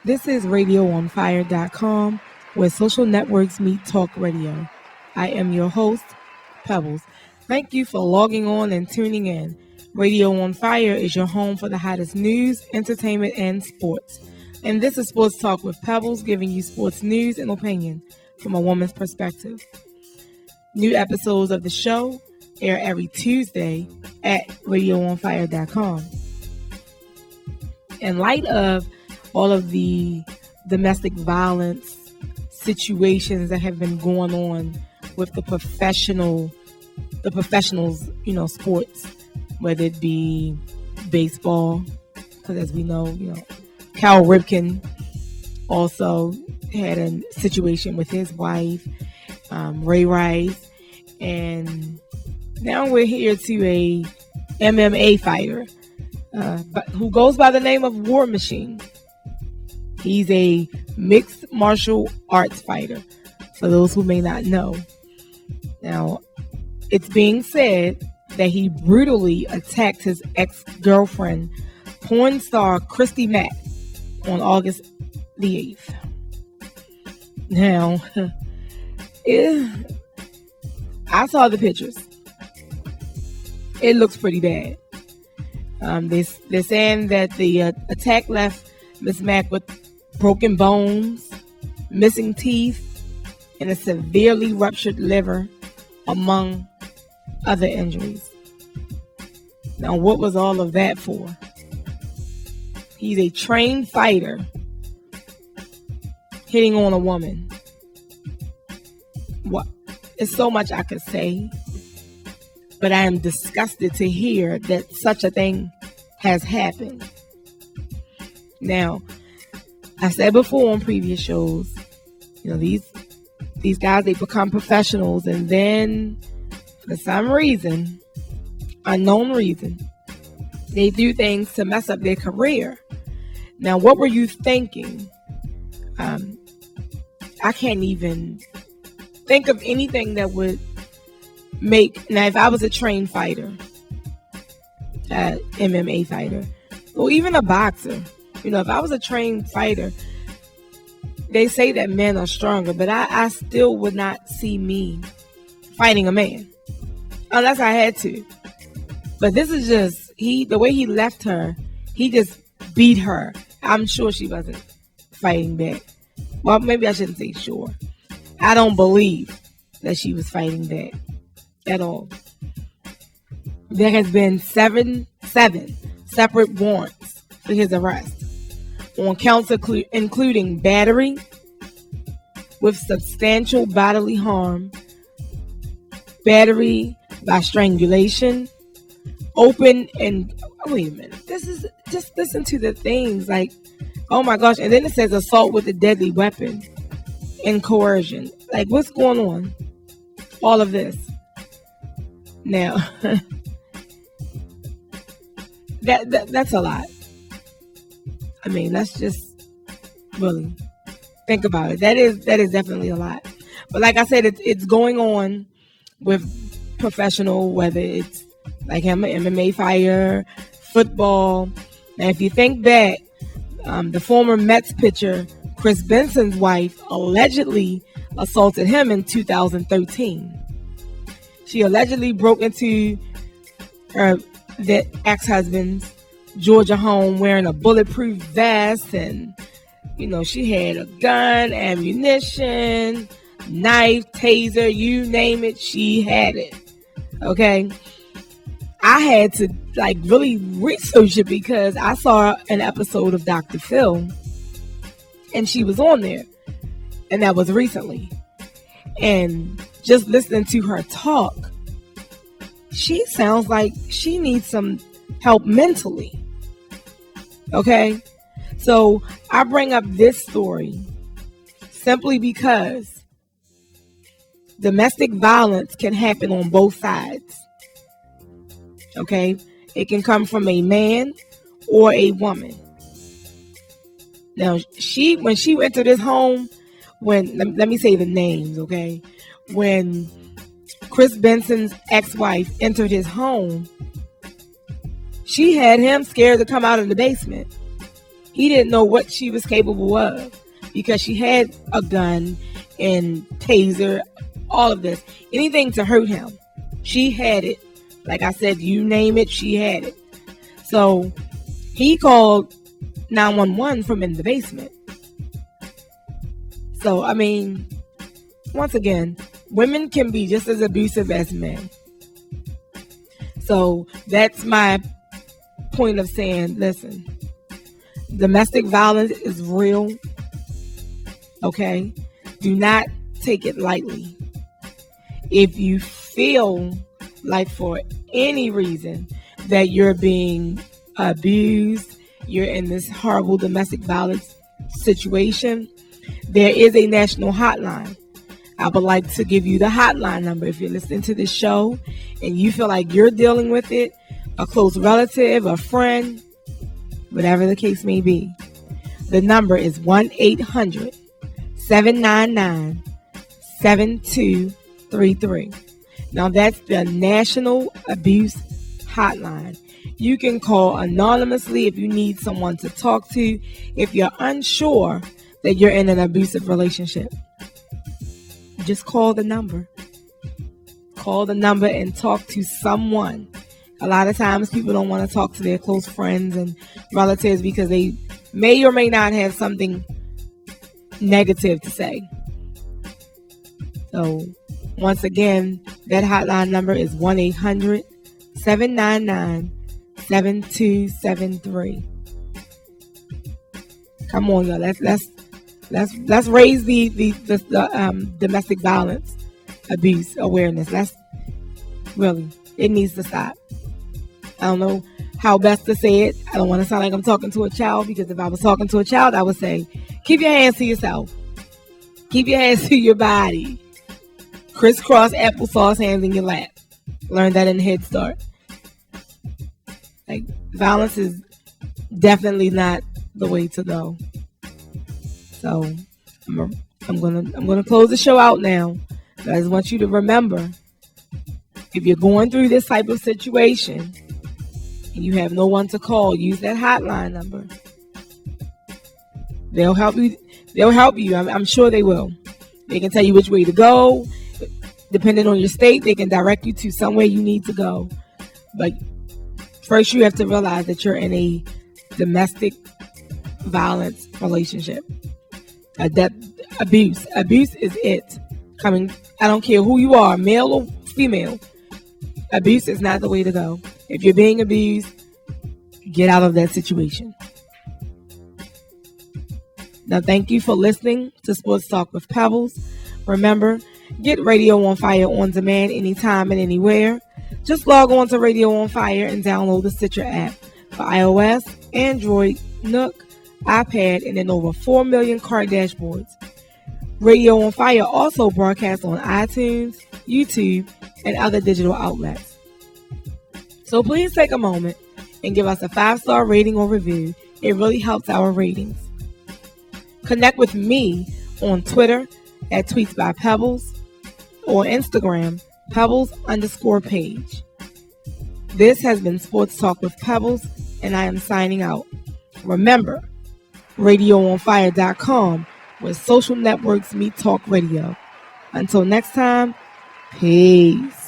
This is radioonfire.com, where social networks meet talk radio. I am your host, Pebbles. Thank you for logging on and tuning in. Radio on Fire is your home for the hottest news, entertainment, and sports. And this is Sports Talk with Pebbles, giving you sports news and opinion from a woman's perspective. New episodes of the show air every Tuesday at radioonfire.com. In light of all of the domestic violence situations that have been going on with the professionals, sports, whether it be baseball, because as we know, Cal Ripken also had a situation with his wife, Ray Rice, and now we're here to a MMA fighter who goes by the name of War Machine. He's a mixed martial arts fighter, for those who may not know. Now, it's being said that he brutally attacked his ex-girlfriend, porn star Christy Mack, on August the 8th. Now, I saw the pictures. It looks pretty bad. They're saying that the attack left Miss Mack with broken bones, missing teeth, and a severely ruptured liver, among other injuries. Now, what was all of that for? He's a trained fighter hitting on a woman. What? There's so much I could say, but I am disgusted to hear that such a thing has happened. Now, I said before on previous shows, these guys, they become professionals, and then for some reason, unknown reason, they do things to mess up their career. Now, what were you thinking? I can't even think of anything that would make. Now, if I was a trained fighter, MMA fighter, or even a boxer, if I was a trained fighter, they say that men are stronger, but I still would not see me fighting a man unless I had to. But this is just, the way he left her, he just beat her. I'm sure she wasn't fighting back. Well, maybe I shouldn't say sure. I don't believe that she was fighting back at all. There has been seven separate warrants for his arrest on counts including battery with substantial bodily harm, battery by strangulation, open and wait a minute. This is just listen to the things like, oh my gosh, and then it says assault with a deadly weapon and coercion. Like, what's going on? All of this. Now, that's a lot. I mean, let's just really think about it. That is definitely a lot. But like I said, it's going on with professional, whether it's like him, an MMA fighter, football. Now, if you think back, the former Mets pitcher, Chris Benson's wife, allegedly assaulted him in 2013. She allegedly broke into the ex-husband's Georgia home wearing a bulletproof vest, and she had a gun, ammunition, knife, taser, you name it, she had it. Okay, I had to really research it because I saw an episode of Dr. Phil and she was on there, and that was recently. And just listening to her talk, she sounds like she needs some help mentally. Okay, so I bring up this story simply because domestic violence can happen on both sides. Okay, it can come from a man or a woman. Now, when she entered his home, let me say the names, okay? When Chris Benson's ex-wife entered his home, she had him scared to come out of the basement. He didn't know what she was capable of because she had a gun and taser, all of this. Anything to hurt him. She had it. Like I said, you name it, she had it. So he called 911 from in the basement. So, I mean, once again, women can be just as abusive as men. So that's my point of saying, listen, domestic violence is real. Okay? Do not take it lightly. If you feel like for any reason that you're being abused, you're in this horrible domestic violence situation, there is a national hotline. I would like to give you the hotline number. If you're listening to this show and you feel like you're dealing with it, a close relative, a friend, whatever the case may be, the number is 1-800-799-7233. Now that's the National Abuse Hotline. You can call anonymously if you need someone to talk to, if you're unsure that you're in an abusive relationship. Just call the number. Call the number and talk to someone. A lot of times people don't want to talk to their close friends and relatives because they may or may not have something negative to say. So once again, that hotline number is 1-800-799-7273. Come on, y'all. Let's raise the domestic violence abuse awareness. It needs to stop. I don't know how best to say it. I don't want to sound like I'm talking to a child, because if I was talking to a child, I would say, keep your hands to yourself. Keep your hands to your body. Crisscross applesauce hands in your lap. Learn that in Head Start. Like, violence is definitely not the way to go. So I'm gonna close the show out now. I just want you to remember, if you're going through this type of situation and you have no one to call, use that hotline number. They'll help you. I'm sure they will. They can tell you which way to go. Depending on your state, they can direct you to somewhere you need to go. But first, you have to realize that you're in a domestic violence relationship. Abuse is it. I don't care who you are, male or female. Abuse is not the way to go. If you're being abused, get out of that situation. Now, thank you for listening to Sports Talk with Pebbles. Remember, get Radio on Fire on demand anytime and anywhere. Just log on to Radio on Fire and download the Stitcher app for iOS, Android, Nook, iPad, and in over 4 million car dashboards. Radio on Fire also broadcasts on iTunes, YouTube, and other digital outlets. So please take a moment and give us a 5-star rating or review. It really helps our ratings. Connect with me on Twitter at Tweets by Pebbles, or Instagram, Pebbles_page. This has been Sports Talk with Pebbles, and I am signing out. Remember, RadioOnFire.com, where social networks meet talk radio. Until next time, peace.